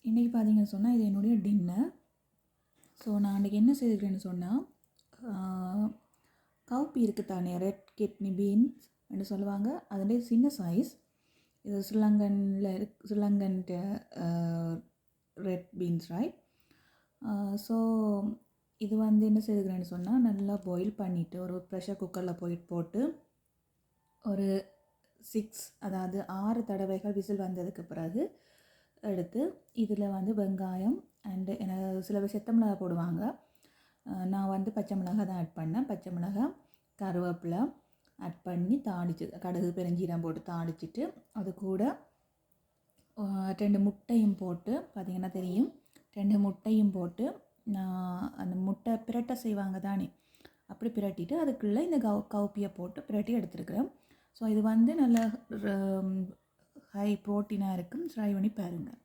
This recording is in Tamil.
இன்றைக்கி பார்த்தீங்கன்னு சொன்னால் இது என்னுடைய டின்னர். ஸோ நான் அன்றைக்கி என்ன செய்திருக்கிறேன்னு சொன்னால், கவுப்பி இருக்குது தானே, ரெட் கிட்னி பீன்ஸ் என்று சொல்லுவாங்க, அதோடைய சின்ன சைஸ். இது Sri Lankan red beans right. So இது வந்து என்ன செய்திருக்கிறேன்னு சொன்னால், நல்லா பாயில் பண்ணிவிட்டு ஒரு ப்ரெஷர் குக்கரில் போட்டு ஒரு 6 அதாவது 6 தடவைகள் விசில் வந்ததுக்கு பிறகு எடுத்து இதில் வந்து வெங்காயம் அண்டு சில பேர் செத்த மிளகாய் போடுவாங்க. நான் வந்து பச்சை மிளகாய் தான் ஆட் பண்ணேன். பச்சை மிளகாய், கருவேப்பிலை ஆட் பண்ணி தாளிச்சு, கடுகு பெருஞ்சீரம் போட்டு தாளிச்சிட்டு அது கூட 2 முட்டையும் போட்டு, பார்த்திங்கன்னா தெரியும், 2 முட்டையும் போட்டு நான் அந்த முட்டை பிரட்டை செய்வாங்க தானே, அப்படி பிரட்டிட்டு அதுக்குள்ளே இந்த கவுப்பியை போட்டு பிரட்டி எடுத்துருக்குறேன். ஸோ இது வந்து நல்ல ஹை ப்ரோட்டீனாக இருக்கும். ட்ரை பண்ணி பாருங்கள்.